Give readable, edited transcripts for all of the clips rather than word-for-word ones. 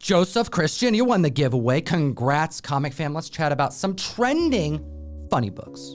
Joseph, Christian, you won the giveaway. Congrats, comic fam. Let's chat about some trending funny books.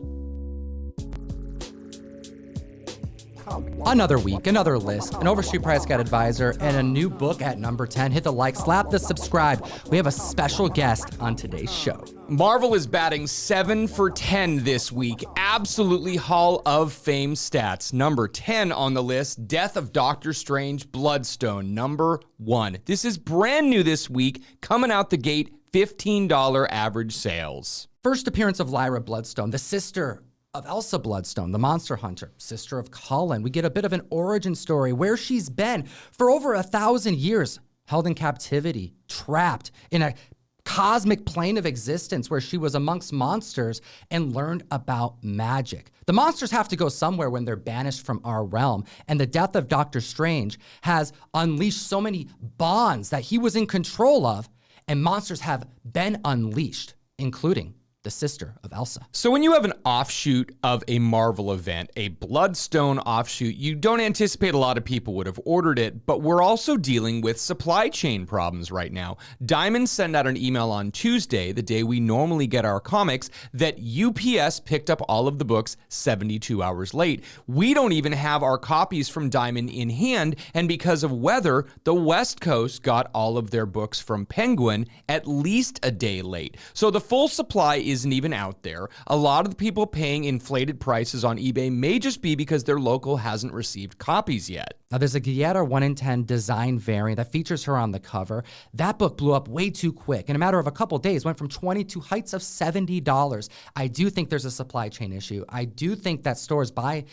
Another week, another list, an Overstreet Price Guide advisor, and a new book at number 10. Hit the like, slap the subscribe. We have a special guest on today's show. Marvel is batting 7 for 10 this week. Absolutely Hall of Fame stats. Number 10 on the list, Death of Doctor Strange, Bloodstone, number 1. This is brand new this week, coming out the gate, $15 average sales. First appearance of Lyra Bloodstone, the sister of Elsa Bloodstone, the monster hunter, sister of Cullen. We get a bit of an origin story where she's been for over 1,000 years, held in captivity, trapped in a cosmic plane of existence where she was amongst monsters and learned about magic. The monsters have to go somewhere when they're banished from our realm, and the death of Doctor Strange has unleashed so many bonds that he was in control of, and monsters have been unleashed, including the sister of Elsa. So when you have an offshoot of a Marvel event, a Bloodstone offshoot, you don't anticipate a lot of people would have ordered it, but we're also dealing with supply chain problems right now. Diamond sent out an email on Tuesday, the day we normally get our comics, that UPS picked up all of the books 72 hours late. We don't even have our copies from Diamond in hand, and because of weather, the West Coast got all of their books from Penguin at least a day late. So the full supply isn't even out there. A lot of the people paying inflated prices on eBay may just be because their local hasn't received copies yet. Now, there's a Guerra 1 in 10 design variant that features her on the cover. That book blew up way too quick. In a matter of a couple days, went from $20 to heights of $70. I do think there's a supply chain issue. I do think that stores buy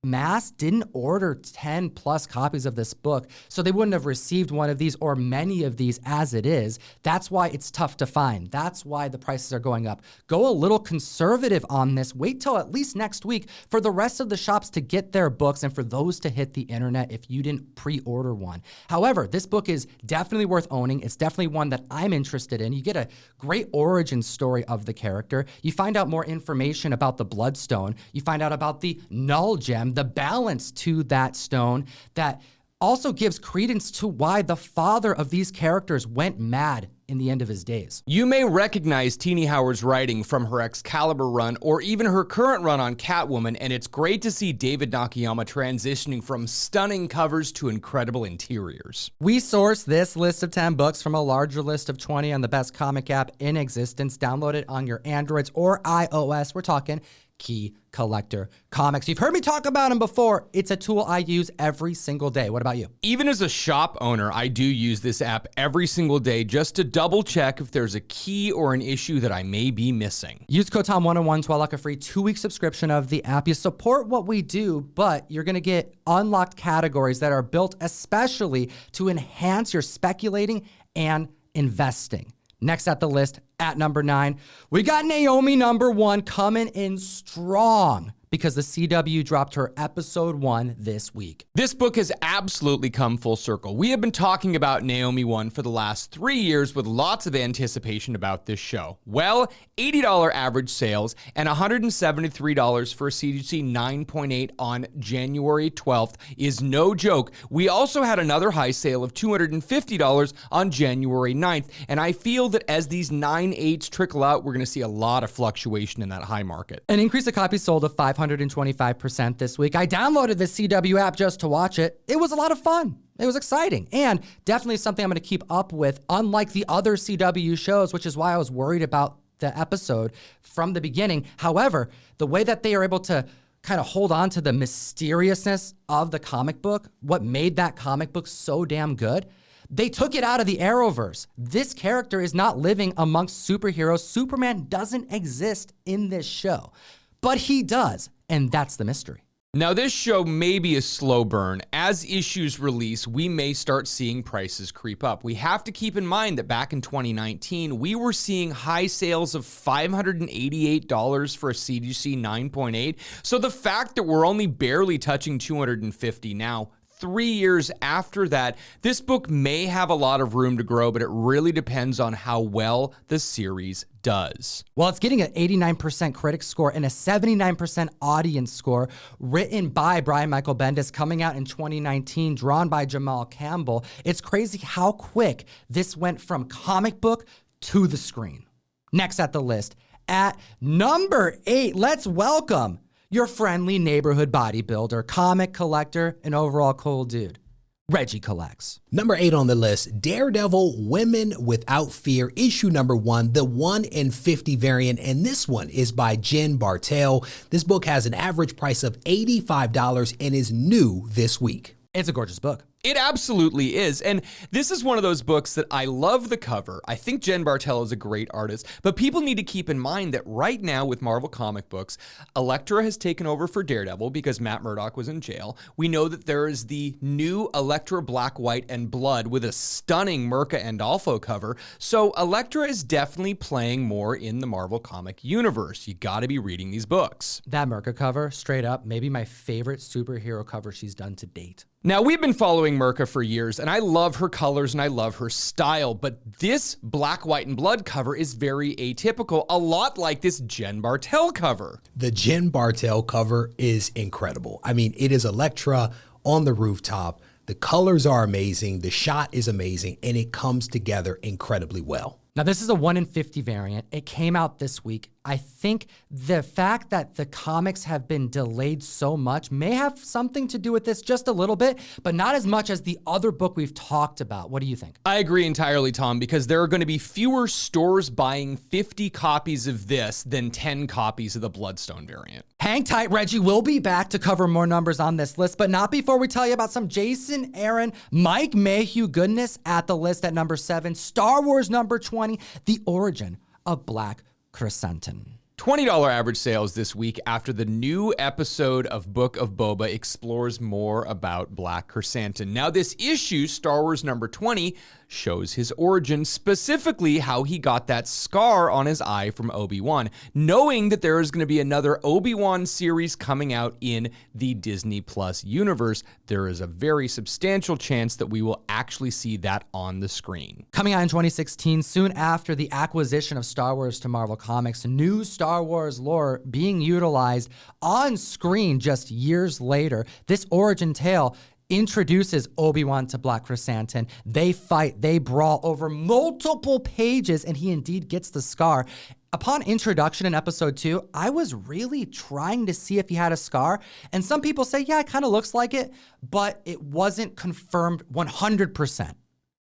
mass didn't order 10 plus copies of this book, so they wouldn't have received one of these or many of these as it is. That's why it's tough to find. That's why the prices are going up. Go a little conservative on this. Wait till at least next week for the rest of the shops to get their books and for those to hit the internet if you didn't pre-order one. However, this book is definitely worth owning. It's definitely one that I'm interested in. You get a great origin story of the character. You find out more information about the Bloodstone. You find out about the Null Gem, the balance to that stone that also gives credence to why the father of these characters went mad in the end of his days. You may recognize Tini Howard's writing from her Excalibur run or even her current run on Catwoman, and it's great to see David Nakayama transitioning from stunning covers to incredible interiors. We source this list of 10 books from a larger list of 20 on the best comic app in existence. Download it on your Androids or iOS. We're talking Key Collector Comics. You've heard me talk about them before. It's a tool I use every single day. What about you? Even as a shop owner, I do use this app every single day just to double check if there's a key or an issue that I may be missing. Use code TOM101 to unlock a free 2-week subscription of the app. You support what we do, but you're going to get unlocked categories that are built especially to enhance your speculating and investing. Next at the list, at number 9, we got Naomi number 1 coming in strong because the CW dropped her episode 1 this week. This book has absolutely come full circle. We have been talking about Naomi 1 for the last 3 years with lots of anticipation about this show. Well, $80 average sales and $173 for a CGC 9.8 on January 12th is no joke. We also had another high sale of $250 on January 9th, and I feel that as these 9.8s trickle out, we're going to see a lot of fluctuation in that high market. An increase of copies sold of 525% this week. I downloaded the CW app just to watch it. It was a lot of fun. It was exciting and definitely something I'm going to keep up with, unlike the other CW shows, which is why I was worried about the episode from the beginning. However, the way that they are able to kind of hold on to the mysteriousness of the comic book, what made that comic book so damn good, they took it out of the Arrowverse. This character is not living amongst superheroes. Superman doesn't exist in this show, but he does, and that's the mystery. Now, this show may be a slow burn. As issues release, we may start seeing prices creep up. We have to keep in mind that back in 2019, we were seeing high sales of $588 for a CGC 9.8. So the fact that we're only barely touching $250 now, 3 years after that, this book may have a lot of room to grow, but it really depends on how well the series does. Well, it's getting an 89% critic score and a 79% audience score, written by Brian Michael Bendis, coming out in 2019, drawn by Jamal Campbell. It's crazy how quick this went from comic book to the screen. Next at the list, at number 8, let's welcome your friendly neighborhood bodybuilder, comic collector, and overall cool dude, Regie Collects. Number 8 on the list, Daredevil Women Without Fear, issue number 1, the 1 in 50 variant, and this one is by Jen Bartel. This book has an average price of $85 and is new this week. It's a gorgeous book. It absolutely is. And this is one of those books that I love the cover. I think Jen Bartel is a great artist, but people need to keep in mind that right now with Marvel comic books, Elektra has taken over for Daredevil because Matt Murdock was in jail. We know that there is the new Elektra Black, White, and Blood with a stunning Mirka Andolfo cover. So Elektra is definitely playing more in the Marvel comic universe. You gotta be reading these books. That Mirka cover, straight up, maybe my favorite superhero cover she's done to date. Now, we've been following Mirka for years, and I love her colors and I love her style, but this Black, White, and Blood cover is very atypical, a lot like this Jen Bartel cover. The Jen Bartel cover is incredible. I mean, it is Elektra on the rooftop. The colors are amazing, the shot is amazing, and it comes together incredibly well. Now, this is a 1 in 50 variant. It came out this week. I think the fact that the comics have been delayed so much may have something to do with this, just a little bit, but not as much as the other book we've talked about. What do you think? I agree entirely, Tom, because there are going to be fewer stores buying 50 copies of this than 10 copies of the Bloodstone variant. Hang tight, Reggie. We'll be back to cover more numbers on this list, but not before we tell you about some Jason Aaron, Mike Mayhew goodness at the list at number 7, Star Wars number 20, The Origin of Black Krrsantan. $20 average sales this week after the new episode of Book of Boba explores more about Black Krrsantan. Now, this issue, Star Wars number 20, shows his origin, specifically how he got that scar on his eye from Obi-Wan. Knowing that there is going to be another Obi-Wan series coming out in the Disney Plus universe, there is a very substantial chance that we will actually see that on the screen. Coming out in 2016, soon after the acquisition of Star Wars to Marvel Comics, new Star Wars lore being utilized on screen just years later, this origin tale introduces Obi-Wan to Black Krrsantan. They fight, they brawl over multiple pages, and he indeed gets the scar. Upon introduction in episode 2, I was really trying to see if he had a scar, and some people say, yeah, it kind of looks like it, but it wasn't confirmed 100%.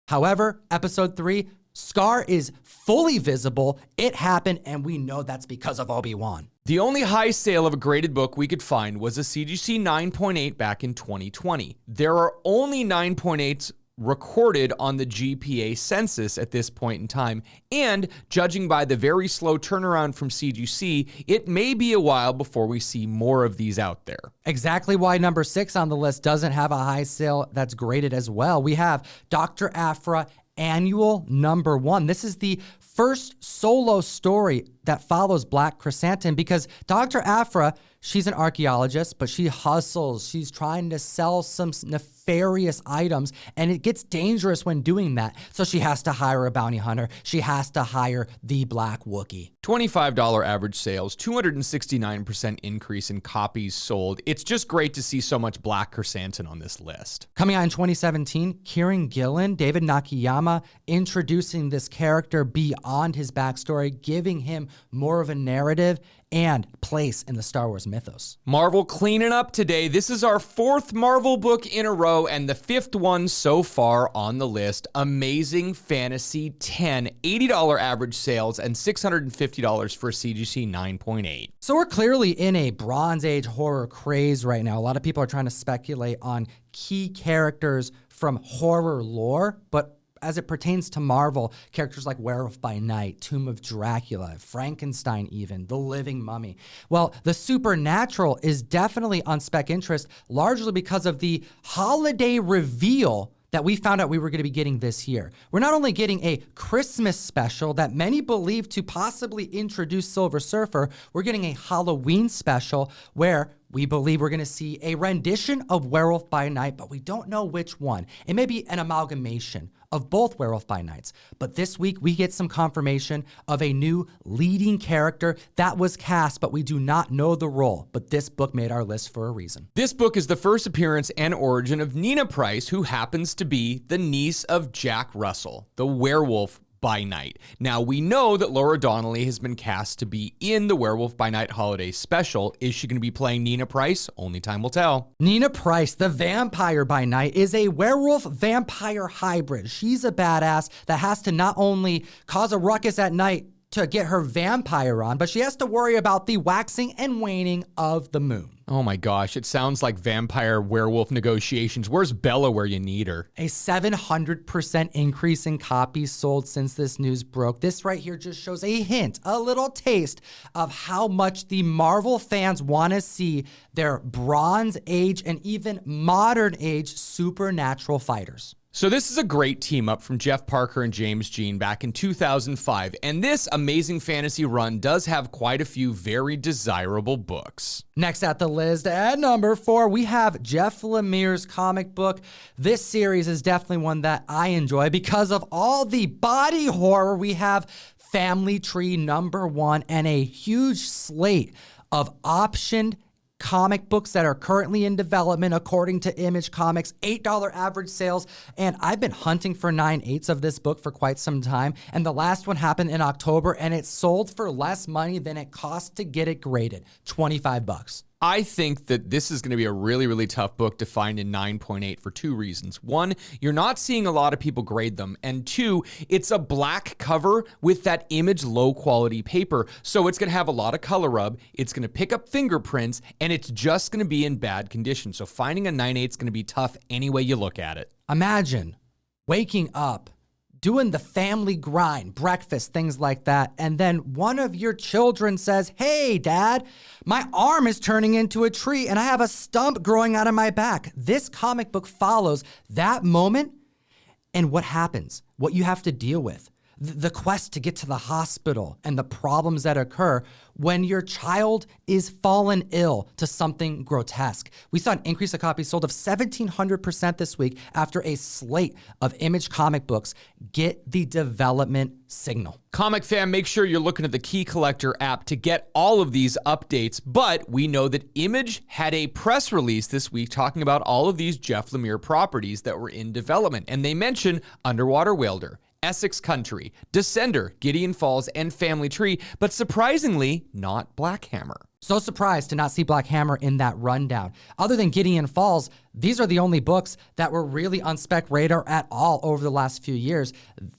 However, episode 3, scar is fully visible, it happened, and we know that's because of Obi-Wan. The only high sale of a graded book we could find was a CGC 9.8 back in 2020. There are only 9.8s recorded on the GPA census at this point in time, and judging by the very slow turnaround from CGC, it may be a while before we see more of these out there. Exactly why number 6 on the list doesn't have a high sale that's graded as well. We have Dr. Aphra Annual number 1. This is the first solo story that follows Black Krrsantan because Dr. Aphra, she's an archaeologist, but she hustles. She's trying to sell some nefarious items, and it gets dangerous when doing that. So she has to hire a bounty hunter. She has to hire the Black Wookie. $25 average sales, 269% increase in copies sold. It's just great to see so much Black Krrsantan on this list. Coming out in 2017, Kieran Gillen, David Nakayama, introducing this character beyond his backstory, giving him more of a narrative and place in the Star Wars mythos. Marvel cleaning up today. This is our 4th Marvel book in a row and the 5th one so far on the list. Amazing Fantasy 10, $80 average sales and $650 for CGC 9.8. So we're clearly in a Bronze Age horror craze right now. A lot of people are trying to speculate on key characters from horror lore, but as it pertains to Marvel, characters like Werewolf by Night, Tomb of Dracula, Frankenstein even, The Living Mummy. Well, the supernatural is definitely on spec interest, largely because of the holiday reveal that we found out we were going to be getting this year. We're not only getting a Christmas special that many believe to possibly introduce Silver Surfer, we're getting a Halloween special where we believe we're going to see a rendition of Werewolf by Night, but we don't know which one. It may be an amalgamation of both Werewolf by Nights. But this week, we get some confirmation of a new leading character that was cast, but we do not know the role. But this book made our list for a reason. This book is the first appearance and origin of Nina Price, who happens to be the niece of Jack Russell, the Werewolf by Night. Now, we know that Laura Donnelly has been cast to be in the Werewolf by Night holiday special. Is she going to be playing Nina Price? Only time will tell. Nina Price, the Vampire by Night, is a werewolf-vampire hybrid. She's a badass that has to not only cause a ruckus at night to get her vampire on, but she has to worry about the waxing and waning of the moon. Oh my gosh, it sounds like vampire werewolf negotiations. Where's Bella where you need her? A 700% increase in copies sold since this news broke. This right here just shows a hint, a little taste of how much the Marvel fans want to see their Bronze Age and even modern age supernatural fighters. So this is a great team up from Jeff Parker and James Jean back in 2005, and this amazing fantasy run does have quite a few very desirable books. Next at the list, at number 4, we have Jeff Lemire's comic book. This series is definitely one that I enjoy because of all the body horror. We have Family Tree #1 and a huge slate of optioned comic books that are currently in development according to Image Comics, $8 average sales, and I've been hunting for 9/8 of this book for quite some time, and the last one happened in October, and it sold for less money than it cost to get it graded, $25. I think that this is going to be a really, really tough book to find in 9.8 for 2 reasons. 1, you're not seeing a lot of people grade them. And 2, it's a black cover with that Image low quality paper. So it's going to have a lot of color rub. It's going to pick up fingerprints and it's just going to be in bad condition. So finding a 9/8 is going to be tough any way you look at it. Imagine waking up, doing the family grind, breakfast, things like that, and then one of your children says, "Hey, Dad, my arm is turning into a tree and I have a stump growing out of my back." This comic book follows that moment and what happens, what you have to deal with, the quest to get to the hospital and the problems that occur when your child is fallen ill to something grotesque. We saw an increase of copies sold of 1,700% this week after a slate of Image comic books get the development signal. Comic fan, make sure you're looking at the Key Collector app to get all of these updates. But we know that Image had a press release this week talking about all of these Jeff Lemire properties that were in development. And they mention Underwater Welder, Essex Country, Descender, Gideon Falls, and Family Tree, but surprisingly, not Black Hammer. So surprised to not see Black Hammer in that rundown. Other than Gideon Falls, these are the only books that were really on spec radar at all over the last few years.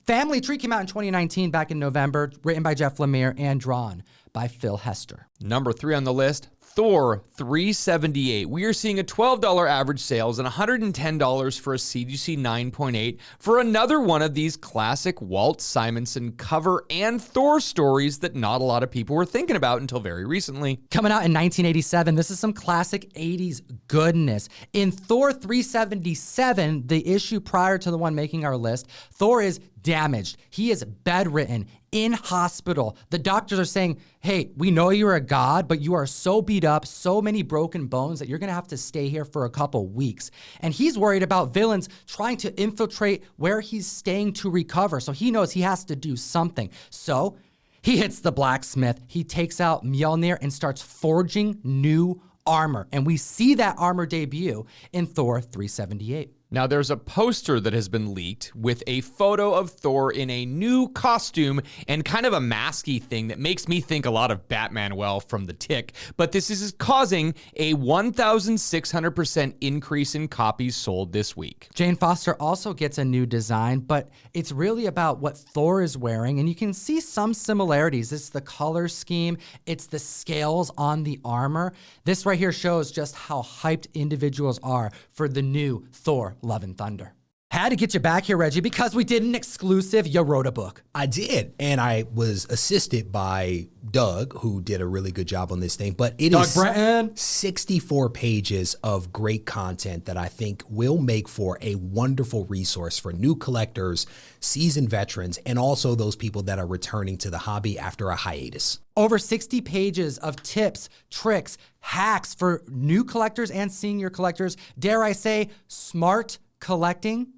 Family Tree came out in 2019, back in November, written by Jeff Lemire and drawn by Phil Hester. Number 3 on the list, Thor 378. We are seeing a $12 average sales and $110 for a CGC 9.8 for another one of these classic Walt Simonson cover and Thor stories that not a lot of people were thinking about until very recently. Coming out in 1987, this is some classic 80s goodness. In Thor 377, the issue prior to the one making our list, Thor is damaged. He is bedridden in hospital. The doctors are saying, "Hey, we know you're a god, but you are so beat up, so many broken bones that you're going to have to stay here for a couple weeks." And he's worried about villains trying to infiltrate where he's staying to recover. So he knows he has to do something. So he hits the blacksmith. He takes out Mjolnir and starts forging new armor. And we see that armor debut in Thor 378. Now, there's a poster that has been leaked with a photo of Thor in a new costume and kind of a masky thing that makes me think a lot of Batman, well, from The Tick. But this is causing a 1,600% increase in copies sold this week. Jane Foster also gets a new design, but it's really about what Thor is wearing, and you can see some similarities. It's the color scheme, it's the scales on the armor. This right here shows just how hyped individuals are for the new Thor Love and Thunder. Had to get you back here, Reggie, because we did an exclusive. You wrote a book. I did, and I was assisted by Doug, who did a really good job on this thing. But it Doug is Bratton. 64 pages of great content that I think will make for a wonderful resource for new collectors, seasoned veterans, and also those people that are returning to the hobby after a hiatus. Over 60 pages of tips, tricks, hacks for new collectors and senior collectors. Dare I say, smart collecting?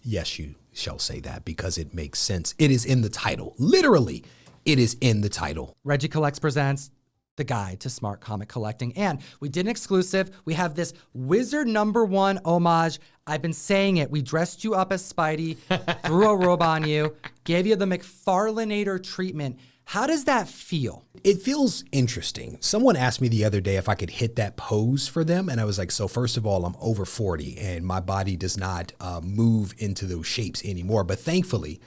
Yes, you shall say that because it makes sense. It is in the title. Literally, it is in the title. Regie Collects presents the guide to smart comic collecting. And we did an exclusive. We have this Wizard #1 homage. I've been saying it. We dressed you up as Spidey, threw a robe on you, gave you the McFarlaneator treatment. How does that feel? It feels interesting. Someone asked me the other day if I could hit that pose for them. And I was like, so first of all, I'm over 40 and my body does not move into those shapes anymore. But thankfully,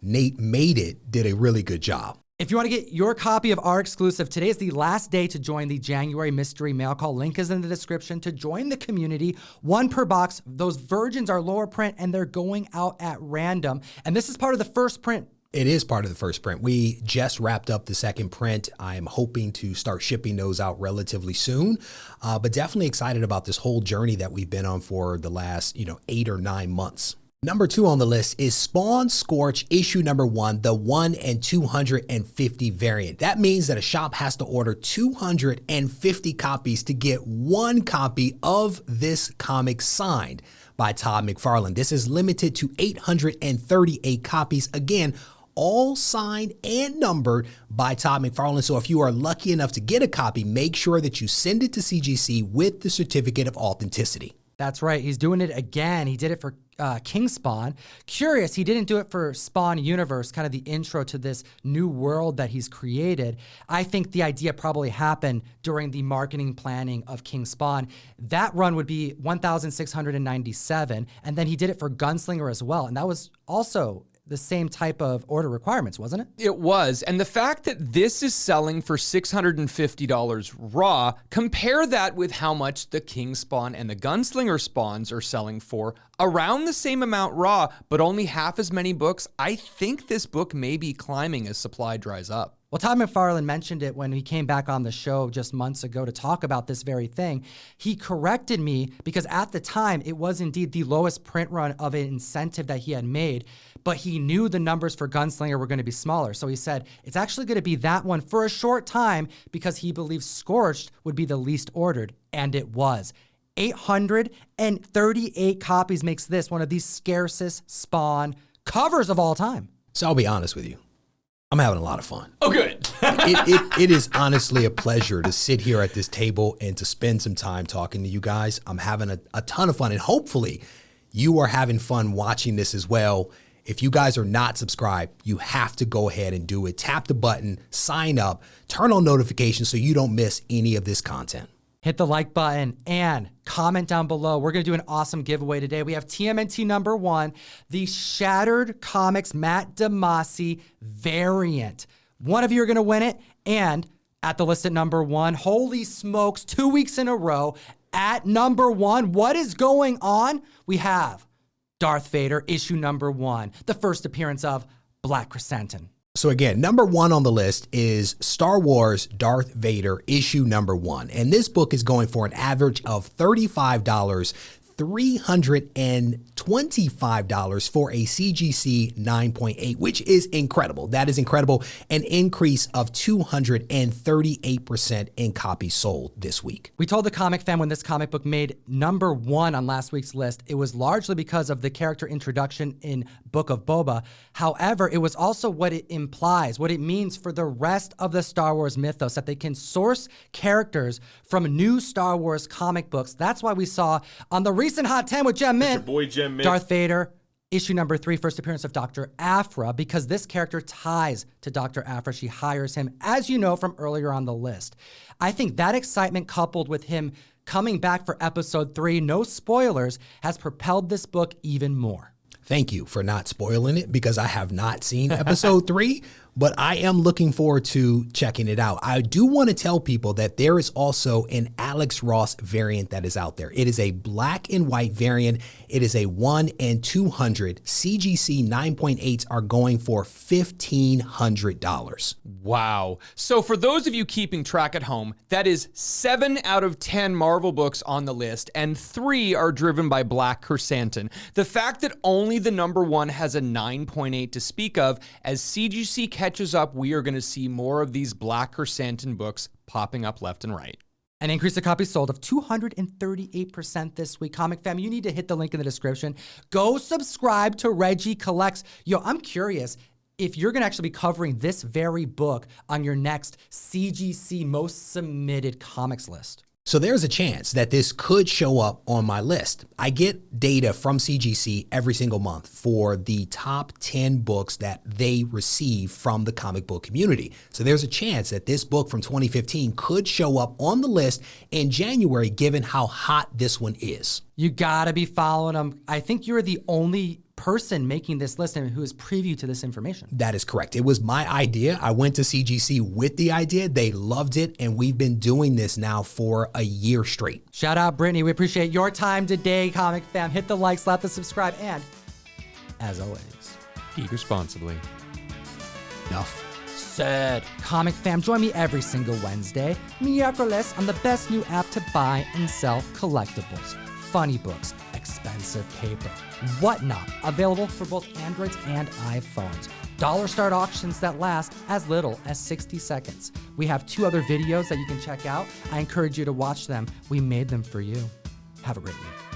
Nate Made It did a really good job. If you want to get your copy of our exclusive, today is the last day to join the January mystery mail call. Link is in the description to join the community. 1 per box. Those virgins are lower print and they're going out at random. And this is part of the first print. It is part of the first print. We just wrapped up the second print. I'm hoping to start shipping those out relatively soon, but definitely excited about this whole journey that we've been on for the last, 8 or 9 months. Number 2 on the list is Spawn Scorched issue #1, the 1 in 250 variant. That means that a shop has to order 250 copies to get 1 copy of this comic signed by Todd McFarlane. This is limited to 838 copies. Again, all signed and numbered by Todd McFarlane. So if you are lucky enough to get a copy, make sure that you send it to CGC with the certificate of authenticity. That's right. He's doing it again. He did it for King Spawn. Curious, he didn't do it for Spawn Universe, kind of the intro to this new world that he's created. I think the idea probably happened during the marketing planning of King Spawn. That run would be 1,697, and then he did it for Gunslinger as well, and that was also the same type of order requirements, wasn't it? It was. And the fact that this is selling for $650 raw, compare that with how much the King Spawn and the Gunslinger Spawns are selling for, around the same amount raw, but only half as many books. I think this book may be climbing as supply dries up. Well, Todd McFarlane mentioned it when he came back on the show just months ago to talk about this very thing. He corrected me because at the time, it was indeed the lowest print run of an incentive that he had made, but he knew the numbers for Gunslinger were going to be smaller. So he said, it's actually going to be that one for a short time because he believes Scorched would be the least ordered, and it was. 838 copies makes this one of the scarcest Spawn covers of all time. So I'll be honest with you. I'm having a lot of fun. Oh, good. It is honestly a pleasure to sit here at this table and to spend some time talking to you guys. I'm having a ton of fun, and hopefully you are having fun watching this as well. If you guys are not subscribed, you have to go ahead and do it. Tap the button, sign up, turn on notifications so you don't miss any of this content. Hit the like button and comment down below. We're going to do an awesome giveaway today. We have TMNT #1, the Shattered Comics Matt DeMasi variant. One of you are going to win it. And at the list at #1, holy smokes, 2 weeks in a row at #1. What is going on? We have Darth Vader, issue #1, the first appearance of Black Krrsantan. So again, #1 on the list is Star Wars Darth Vader issue #1. And this book is going for an average of $35, $325 for a CGC 9.8, which is incredible. That is incredible. An increase of 238% in copies sold this week. We told the comic fan when this comic book made #1 on last week's list, it was largely because of the character introduction in Book of Boba. However, it was also what it implies, what it means for the rest of the Star Wars mythos, that they can source characters from new Star Wars comic books. That's why we saw on the recent Hot 10 with Gem Mint, Your boy Gem Mint. Darth Vader, issue #3, first appearance of Dr. Aphra, because this character ties to Dr. Aphra. She hires him, as you know from earlier on the list. I think that excitement coupled with him coming back for episode 3, no spoilers, has propelled this book even more. Thank you for not spoiling it because I have not seen episode 3, but I am looking forward to checking it out. I do want to tell people that there is also an Alex Ross variant that is out there. It is a black and white variant. It is a 1 and 200. CGC 9.8s are going for $1,500. Wow. So for those of you keeping track at home, that is 7 out of 10 Marvel books on the list, and 3 are driven by Black Krrsantan. The fact that only the number 1 has a 9.8 to speak of, as CGC catches up, we are going to see more of these Black Krrsantan books popping up left and right. An increase of copies sold of 238% this week. Comic fam, you need to hit the link in the description. Go subscribe to Regie Collects. Yo, I'm curious if you're going to actually be covering this very book on your next CGC most submitted comics list. So there's a chance that this could show up on my list. I get data from CGC every single month for the top 10 books that they receive from the comic book community. So there's a chance that this book from 2015 could show up on the list in January, given how hot this one is. You gotta be following them. I think you're the only person making this list and who is privy to this information. That is correct. It was my idea. I went to CGC with the idea. They loved it, and we've been doing this now for a year straight. Shout out, Brittany. We appreciate your time today, comic fam. Hit the like, slap the subscribe, and as always, Eat responsibly. Enough said. Comic fam, join me every single Wednesday, miércoles, on the best new app to buy and sell collectibles, funny books, expensive paper, whatnot, available for both Androids and iPhones. Dollar start auctions that last as little as 60 seconds. We have 2 other videos that you can check out. I encourage you to watch them. We made them for you. Have a great week.